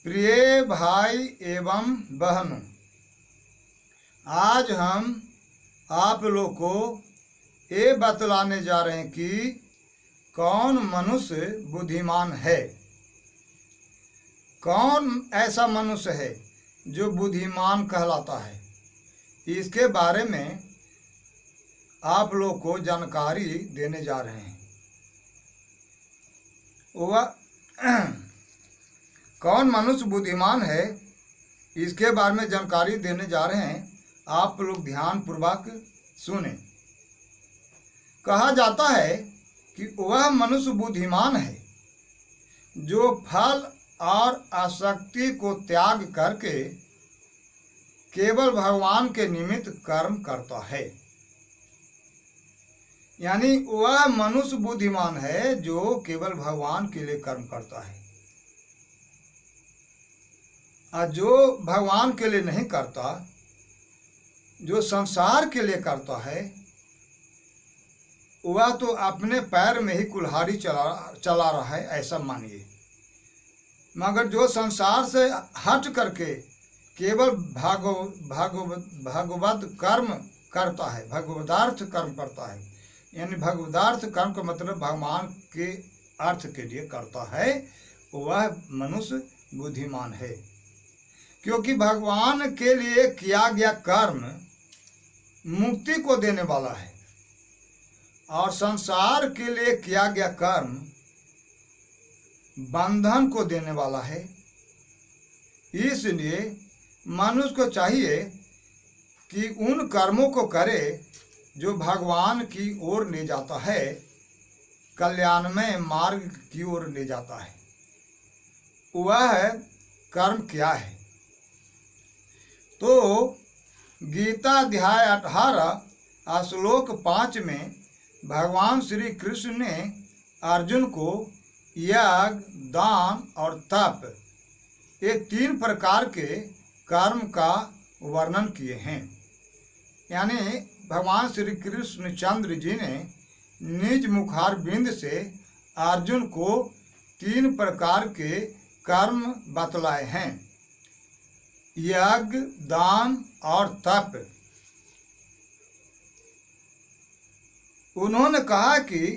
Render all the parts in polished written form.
प्रिय भाई एवं बहनों, आज हम आप लोग को ये बतलाने जा रहे हैं कि कौन मनुष्य बुद्धिमान है। कौन ऐसा मनुष्य है जो बुद्धिमान कहलाता है, इसके बारे में आप लोग को जानकारी देने जा रहे हैं। वह कौन मनुष्य बुद्धिमान है, इसके बारे में जानकारी देने जा रहे हैं। आप लोग ध्यान पूर्वक सुने। कहा जाता है कि वह मनुष्य बुद्धिमान है जो फल और आसक्ति को त्याग करके केवल भगवान के निमित्त कर्म करता है। यानी वह मनुष्य बुद्धिमान है जो केवल भगवान के लिए कर्म करता है, और जो भगवान के लिए नहीं करता, जो संसार के लिए करता है, वह तो अपने पैर में ही कुल्हाड़ी चला रहा है, ऐसा मानिए। मगर जो संसार से हट करके केवल भगवत कर्म करता है, भगवदार्थ कर्म करता है, यानी भगवदार्थ कर्म का मतलब भगवान के अर्थ के लिए करता है, वह मनुष्य बुद्धिमान है। क्योंकि भगवान के लिए किया गया कर्म मुक्ति को देने वाला है और संसार के लिए किया गया कर्म बंधन को देने वाला है। इसलिए मनुष्य को चाहिए कि उन कर्मों को करे जो भगवान की ओर ले जाता है, कल्याणमय मार्ग की ओर ले जाता है। वह कर्म क्या है? तो गीता अध्याय 18 श्लोक 5 में भगवान श्री कृष्ण ने अर्जुन को यज्ञ, दान और तप, ये 3 प्रकार के कर्म का वर्णन किए हैं। यानी भगवान श्री कृष्ण चंद्र जी ने निज मुखारबिंद से अर्जुन को 3 प्रकार के कर्म बतलाए हैं: यज्ञ, दान और तप। उन्होंने कहा कि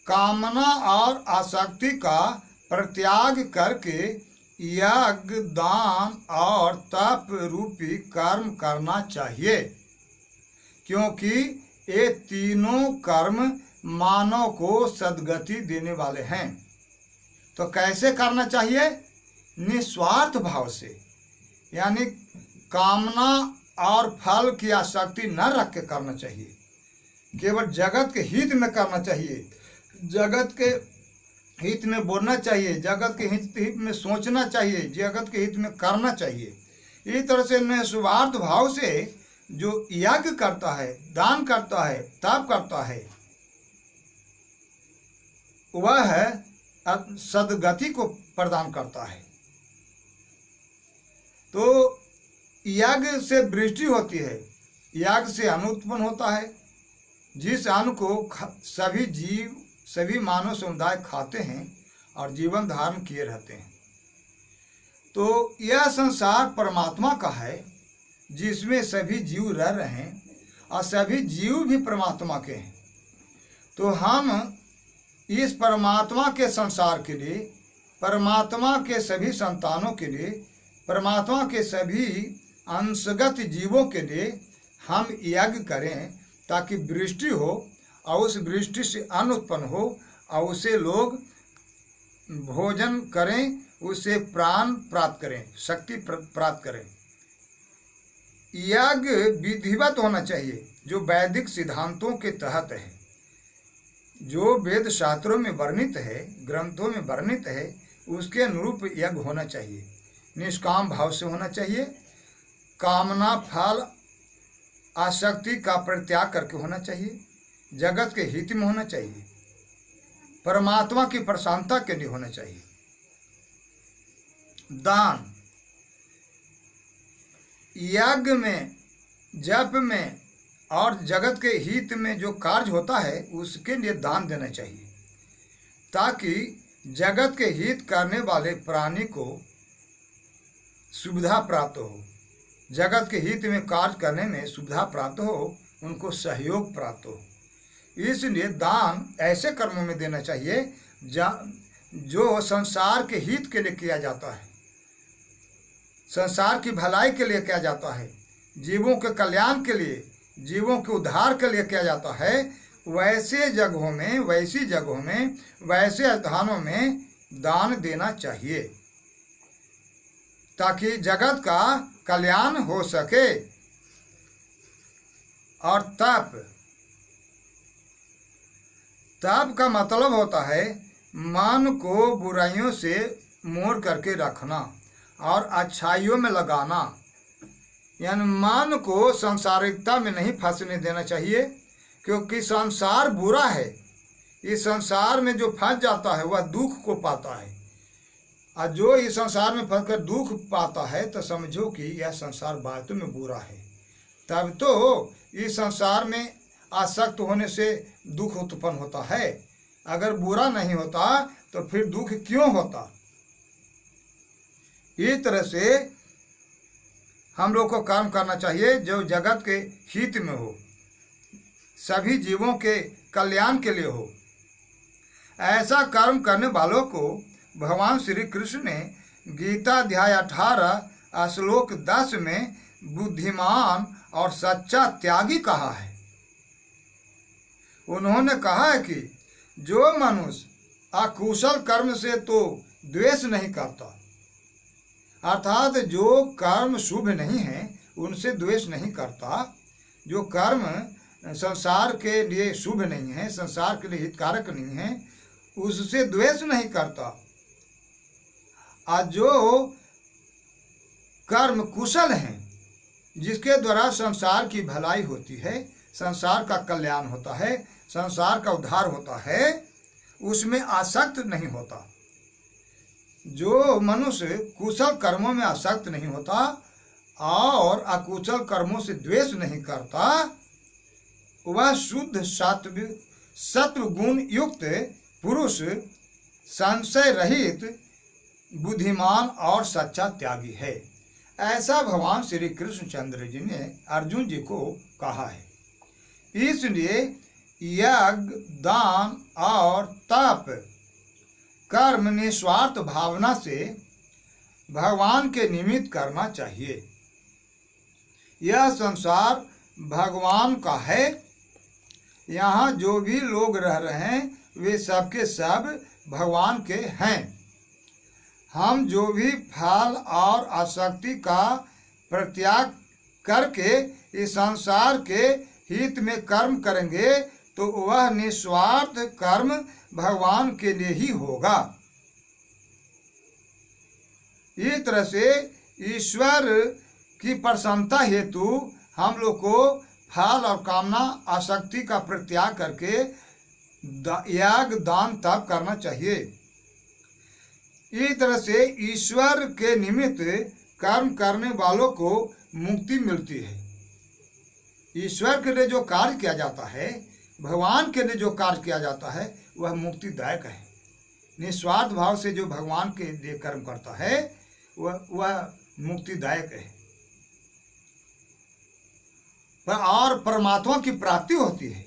कामना और आसक्ति का परित्याग करके यज्ञ, दान और तप रूपी कर्म करना चाहिए, क्योंकि ये तीनों कर्म मानव को सद्गति देने वाले हैं। तो कैसे करना चाहिए? निस्वार्थ भाव से, यानी कामना और फल की आसक्ति न रख के करना चाहिए। केवल जगत के हित में करना चाहिए, जगत के हित में बोलना चाहिए, जगत के हित में सोचना चाहिए, जगत के हित में करना चाहिए। इस तरह से निस्वार्थ भाव से जो यज्ञ करता है, दान करता है, तप करता है, वह सद्गति को प्रदान करता है। तो यज्ञ से वृष्टि होती है, यज्ञ से अन्न उत्पन्न होता है, जिस अन्न को सभी जीव, सभी मानव समुदाय खाते हैं और जीवन धारण किए रहते हैं। तो यह संसार परमात्मा का है, जिसमें सभी जीव रह रहे हैं और सभी जीव भी परमात्मा के हैं। तो हम इस परमात्मा के संसार के लिए, परमात्मा के सभी संतानों के लिए, परमात्मा के सभी अंशगत जीवों के लिए हम यज्ञ करें, ताकि वृष्टि हो और उस वृष्टि से अन्न उत्पन्न हो और उसे लोग भोजन करें, उसे प्राण प्राप्त करें, शक्ति प्राप्त करें। यज्ञ विधिवत होना चाहिए, जो वैदिक सिद्धांतों के तहत है, जो वेद शास्त्रों में वर्णित है, ग्रंथों में वर्णित है, उसके अनुरूप यज्ञ होना चाहिए। निष्काम भाव से होना चाहिए, कामना फल आसक्ति का परित्याग करके होना चाहिए, जगत के हित में होना चाहिए, परमात्मा की प्रसन्नता के लिए होना चाहिए। दान, यज्ञ में, जप में और जगत के हित में जो कार्य होता है, उसके लिए दान देना चाहिए, ताकि जगत के हित करने वाले प्राणी को सुविधा प्राप्त हो, जगत के हित में कार्य करने में सुविधा प्राप्त हो, उनको सहयोग प्राप्त हो। इसलिए दान ऐसे कर्मों में देना चाहिए जो संसार के हित के लिए किया जाता है, संसार की भलाई के लिए किया जाता है, जीवों के कल्याण के लिए, जीवों के उद्धार के लिए किया जाता है। वैसे जगहों में, वैसी जगहों में, वैसे स्थानों में दान देना चाहिए ताकि जगत का कल्याण हो सके। और तप का मतलब होता है मन को बुराइयों से मोड़ करके रखना और अच्छाइयों में लगाना, यानी मन को सांसारिकता में नहीं फंसने देना चाहिए, क्योंकि संसार बुरा है। इस संसार में जो फंस जाता है वह दुख को पाता है, और जो इस संसार में फंसकर दुख पाता है तो समझो कि यह संसार वास्तव में बुरा है। तब तो इस संसार में आसक्त होने से दुख उत्पन्न होता है। अगर बुरा नहीं होता तो फिर दुख क्यों होता। इस तरह से हम लोग को काम करना चाहिए जो जगत के हित में हो, सभी जीवों के कल्याण के लिए हो। ऐसा कर्म करने वालों को भगवान श्री कृष्ण ने गीता अध्याय 18 श्लोक 10 में बुद्धिमान और सच्चा त्यागी कहा है। उन्होंने कहा है कि जो मनुष्य अकुशल कर्म से तो द्वेष नहीं करता, अर्थात जो कर्म शुभ नहीं है उनसे द्वेष नहीं करता, जो कर्म संसार के लिए शुभ नहीं है, संसार के लिए हितकारक नहीं है, उससे द्वेष नहीं करता। और जो कर्म कुशल हैं, जिसके द्वारा संसार की भलाई होती है, संसार का कल्याण होता है, संसार का उद्धार होता है, उसमें आसक्त नहीं होता। जो मनुष्य कुशल कर्मों में आसक्त नहीं होता और अकुशल कर्मों से द्वेष नहीं करता, वह शुद्ध सत्व गुण युक्त पुरुष, संशय रहित, बुद्धिमान और सच्चा त्यागी है। ऐसा भगवान श्री कृष्ण चंद्र जी ने अर्जुन जी को कहा है। इसलिए यज्ञ, दान और तप कर्म निस्वार्थ भावना से भगवान के निमित्त करना चाहिए। यह संसार भगवान का है। यहाँ जो भी लोग रह रहे हैं वे सबके सब भगवान के हैं। हम जो भी फल और आसक्ति का परित्याग करके इस संसार के हित में कर्म करेंगे तो वह निस्वार्थ कर्म भगवान के लिए ही होगा। इस तरह से ईश्वर की प्रसन्नता हेतु हम लोग को फल और कामना आसक्ति का परित्याग करके याग, दान, तप करना चाहिए। इस तरह से ईश्वर के निमित्त कर्म करने वालों को मुक्ति मिलती है। ईश्वर के लिए जो कार्य किया जाता है, भगवान के लिए जो कार्य किया जाता है, वह मुक्तिदायक है। निस्वार्थ भाव से जो भगवान के लिए कर्म करता है वह मुक्तिदायक है और परमात्मा की प्राप्ति होती है।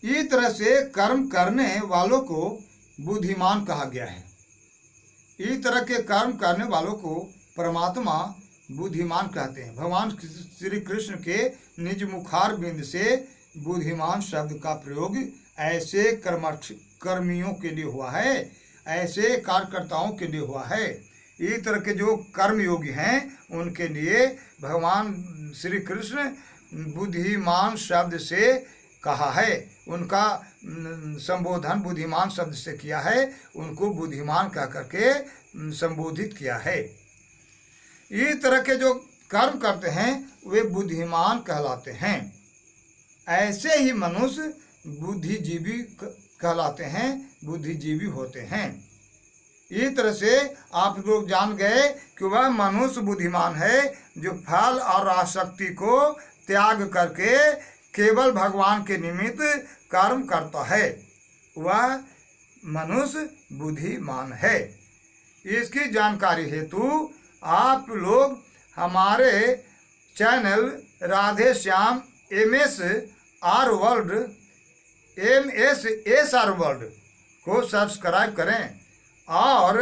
इस तरह से कर्म करने वालों को बुद्धिमान कहा गया है। इस तरह के कर्म करने वालों को परमात्मा बुद्धिमान कहते हैं। भगवान श्री कृष्ण के निज मुखार बिंद से बुद्धिमान शब्द का प्रयोग ऐसे कर्मियों के लिए हुआ है, ऐसे कार्यकर्ताओं के लिए हुआ है। इस तरह के जो कर्मयोगी हैं उनके लिए भगवान श्री कृष्ण बुद्धिमान शब्द से कहा है, उनका संबोधन बुद्धिमान शब्द से किया है, उनको बुद्धिमान कह करके संबोधित किया है। इस तरह के जो कर्म करते हैं वे बुद्धिमान कहलाते हैं। ऐसे ही मनुष्य बुद्धिजीवी कहलाते हैं, बुद्धिजीवी होते हैं। इस तरह से आप लोग जान गए कि वह मनुष्य बुद्धिमान है जो फल और आसक्ति को त्याग करके केवल भगवान के निमित्त कर्म करता है, वह मनुष्य बुद्धिमान है। इसकी जानकारी हेतु आप लोग हमारे channel Radhe Shyam MSR world को सब्सक्राइब करें और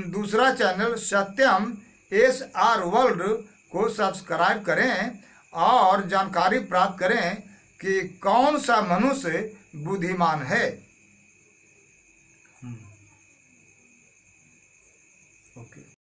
दूसरा चैनल सत्यम SR वर्ल्ड को सब्सक्राइब करें और जानकारी प्राप्त करें कि कौन सा मनुष्य बुद्धिमान है।